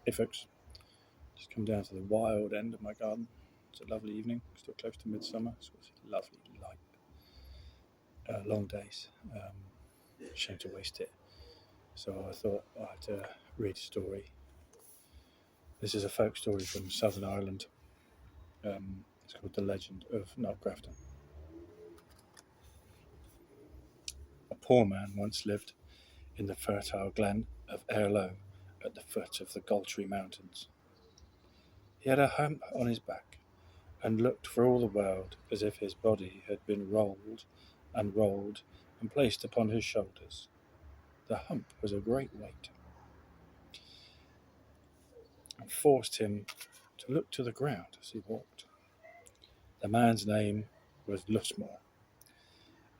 Hey folks, just come down to the wild end of my garden. It's a lovely evening, still close to midsummer, so it's lovely light, long days. Shame to waste it. So I thought I'd read a story. This is a folk story from Southern Ireland. It's called The Legend of Knockgrafton. A poor man once lived in the fertile glen of Airlow at the foot of the Galtree Mountains. He had a hump on his back and looked for all the world as if his body had been rolled and placed upon his shoulders. The hump was a great weight, and forced him to look to the ground as he walked. The man's name was Lusmore,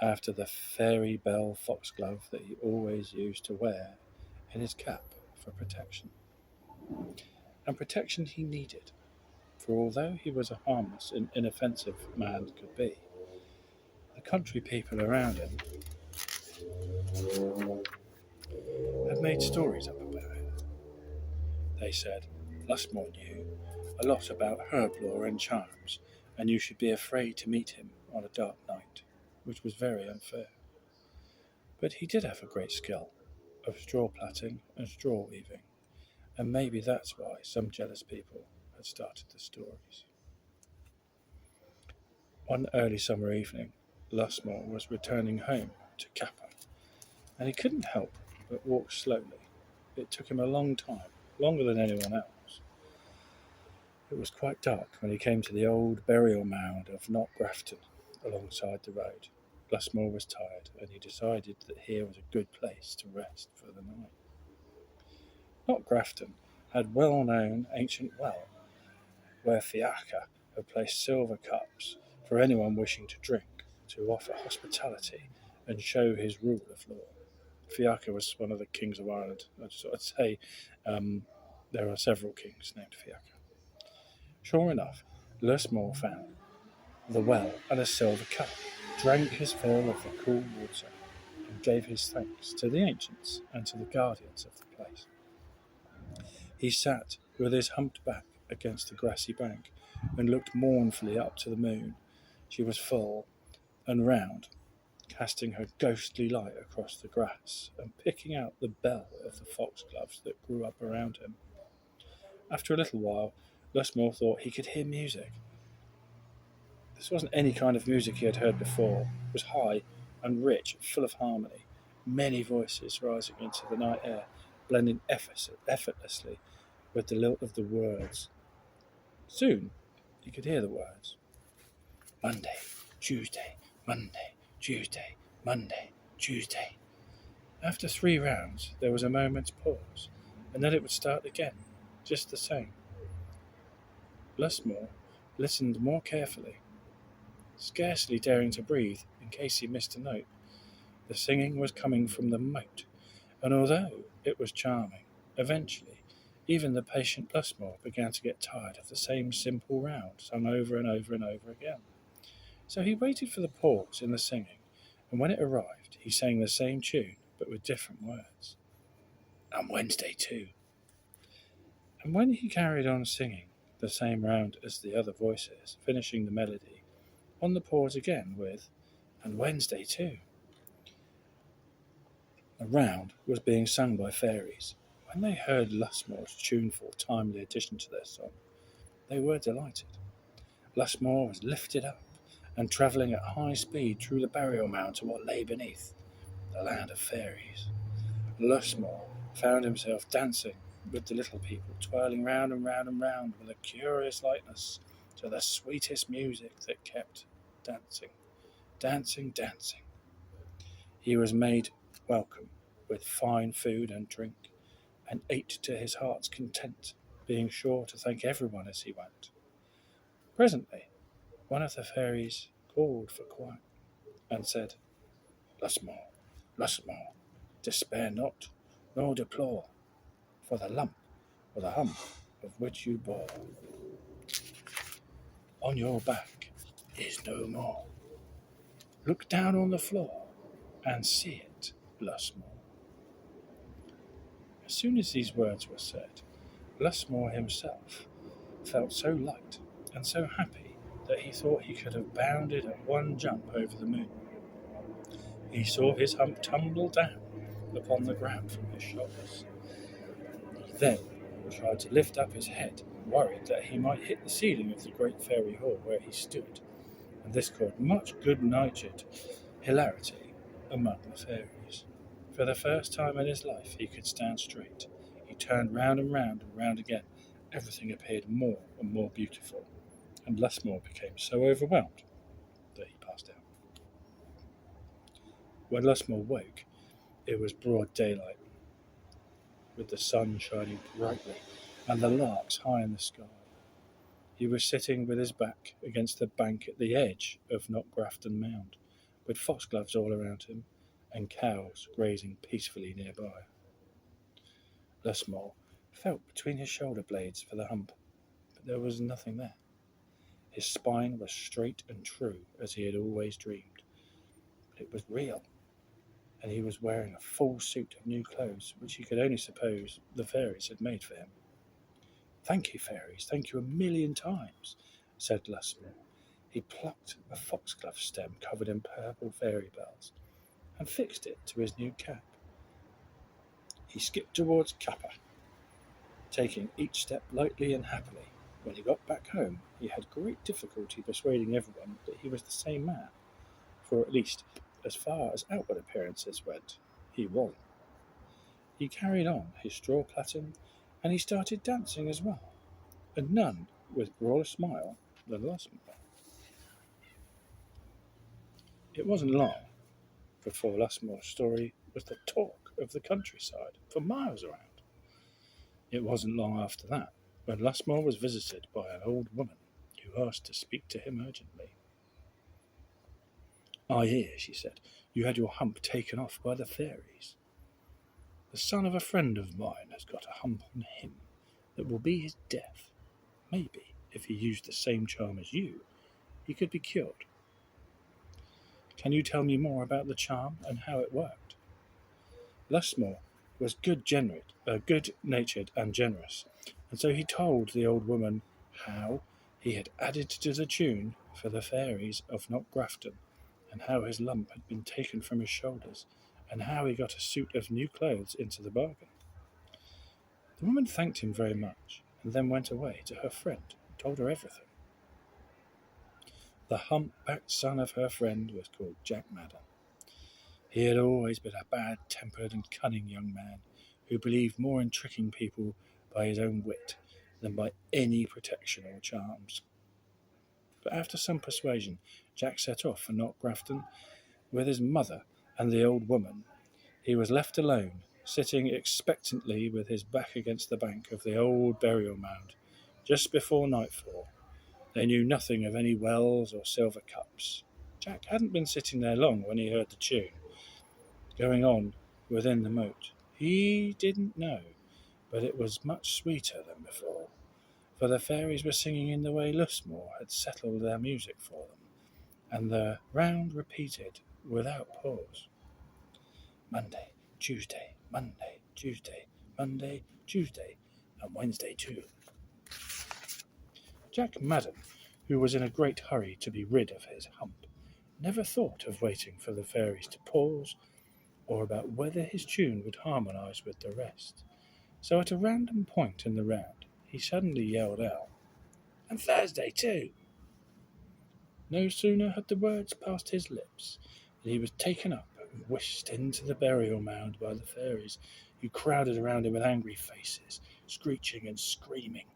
after the fairy bell foxglove that he always used to wear in his cap for protection. And protection he needed, for although he was a harmless and inoffensive man could be, the country people around him had made stories up about it. They said Lusmore knew a lot about herb lore and charms, and you should be afraid to meet him on a dark night, which was very unfair. But he did have a great skill of straw plaiting and straw weaving, and maybe that's why some jealous people had started the stories. One early summer evening, Lusmore was returning home to Kappa, and he couldn't help but walk slowly. It took him a long time, longer than anyone else. It was quite dark when he came to the old burial mound of Knockgrafton alongside the road. Lusmore was tired, and he decided that here was a good place to rest for the night. Knockgrafton had well-known ancient well, where Fiacre had placed silver cups for anyone wishing to drink, to offer hospitality and show his rule of law. Fiacre was one of the kings of Ireland. I'd say there are several kings named Fiacre. Sure enough, Lusmore found the well and a silver cup, drank his fill of the cool water, and gave his thanks to the ancients and to the guardians of the place. He sat with his humped back against the grassy bank and looked mournfully up to the moon. She was full and round, casting her ghostly light across the grass and picking out the bell of the foxgloves that grew up around him. After a little while, Lusmore thought he could hear music. This wasn't any kind of music he had heard before. It was high and rich, full of harmony, many voices rising into the night air, blending effortlessly with the lilt of the words. Soon he could hear the words. Monday, Tuesday, Monday, Tuesday, Monday, Tuesday. After 3 rounds, there was a moment's pause, and then it would start again, just the same. Lusmore listened more carefully, scarcely daring to breathe in case he missed a note. The singing was coming from the moat, and although it was charming, eventually even the patient Lusmore began to get tired of the same simple round sung over and over and over again. So he waited for the pause in the singing, and when it arrived, he sang the same tune, but with different words. And Wednesday too. And when he carried on singing the same round as the other voices, finishing the melody, on the pause again with, and Wednesday too. The round was being sung by fairies. When they heard Lusmore's tuneful, timely addition to their song, they were delighted. Lusmore was lifted up and travelling at high speed through the burial mound to what lay beneath, the land of fairies. Lusmore found himself dancing with the little people, twirling round and round and round with a curious lightness to the sweetest music that kept dancing, dancing, dancing. He was made welcome with fine food and drink, and ate to his heart's content, being sure to thank everyone as he went. Presently, one of the fairies called for quiet, and said, Lusmore, Lusmore, despair not, nor deplore, for the lump or the hump of which you bore on your back is no more. Look down on the floor and see it, Lusmore. As soon as these words were said, Lusmore himself felt so light and so happy that he thought he could have bounded at one jump over the moon. He saw his hump tumble down upon the ground from his shoulders. He then tried to lift up his head, worried that he might hit the ceiling of the great fairy hall where he stood, and this caused much good-natured hilarity among the fairies. For the first time in his life he could stand straight. He turned round and round and round again. Everything appeared more and more beautiful, and Lusmore became so overwhelmed that he passed out. When Lusmore woke, it was broad daylight, with the sun shining brightly and the larks high in the sky. He was sitting with his back against the bank at the edge of Knockgrafton Mound, with foxgloves all around him and cows grazing peacefully nearby. Lusmore felt between his shoulder blades for the hump, but there was nothing there. His spine was straight and true as he had always dreamed, but it was real, and he was wearing a full suit of new clothes which he could only suppose the fairies had made for him. "Thank you, fairies, thank you a million times," said Lusmore. He plucked a foxglove stem covered in purple fairy bells and fixed it to his new cap. He skipped towards Kappa, taking each step lightly and happily. When he got back home, he had great difficulty persuading everyone that he was the same man, for at least, as far as outward appearances went, he wasn't. He carried on his straw plaiting, and he started dancing as well, and none with broader smile than Lusmore. It wasn't long before Lusmore's story was the talk of the countryside for miles around. It wasn't long after that when Lusmore was visited by an old woman who asked to speak to him urgently. "I hear," she said, "you had your hump taken off by the fairies. The son of a friend of mine has got a hump on him that will be his death. Maybe, if he used the same charm as you, he could be cured. Can you tell me more about the charm and how it worked?" Lusmore was good-natured and generous, and so he told the old woman how he had added to the tune for the fairies of Knockgrafton, and how his lump had been taken from his shoulders, and how he got a suit of new clothes into the bargain. The woman thanked him very much, and then went away to her friend and told her everything. The humpbacked son of her friend was called Jack Madden. He had always been a bad-tempered and cunning young man who believed more in tricking people by his own wit than by any protection or charms. But after some persuasion, Jack set off for Knockgrafton with his mother and the old woman. He was left alone, sitting expectantly with his back against the bank of the old burial mound, just before nightfall. They knew nothing of any wells or silver cups. Jack hadn't been sitting there long when he heard the tune going on within the moat. He didn't know, but it was much sweeter than before, for the fairies were singing in the way Lusmore had settled their music for them, and the round repeated without pause. Monday, Tuesday, Monday, Tuesday, Monday, Tuesday, and Wednesday too. Jack Madden, who was in a great hurry to be rid of his hump, never thought of waiting for the fairies to pause, or about whether his tune would harmonise with the rest. So at a random point in the round, he suddenly yelled out, "And Thursday too!" No sooner had the words passed his lips than he was taken up and whisked into the burial mound by the fairies, who crowded around him with angry faces, screeching and screaming.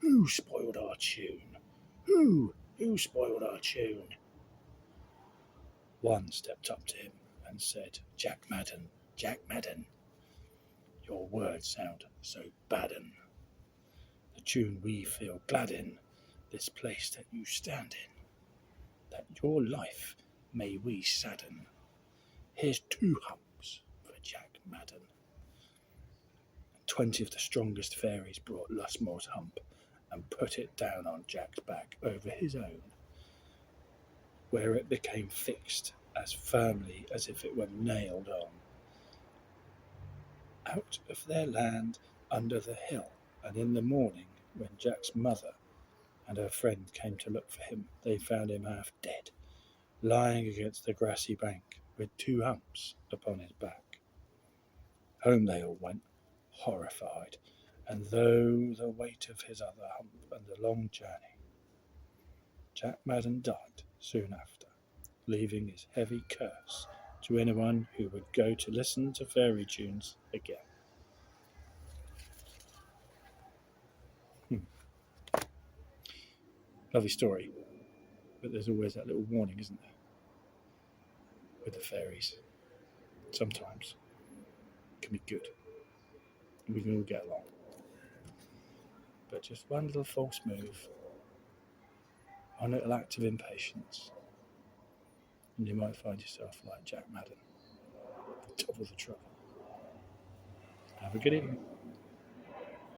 "Who spoiled our tune? Who spoiled our tune?" One stepped up to him and said, Jack Madden, your words sound so badden. The tune we feel glad in, this place that you stand in, that your life may we sadden. Here's 2 humps for Jack Madden." 20 of the strongest fairies brought Lusmore's hump and put it down on Jack's back over his own, where it became fixed as firmly as if it were nailed on. Out of their land under the hill and in the morning, when Jack's mother and her friend came to look for him, they found him half dead, lying against the grassy bank with 2 humps upon his back. Home they all went, horrified, and though the weight of his other hump and the long journey, Jack Madden died soon after, leaving his heavy curse to anyone who would go to listen to fairy tunes again. Lovely story, but there's always that little warning, isn't there, with the fairies. Sometimes it can be good, and we can all get along. But just one little false move, one little act of impatience, and you might find yourself like Jack Madden, double the trouble. Have a good evening.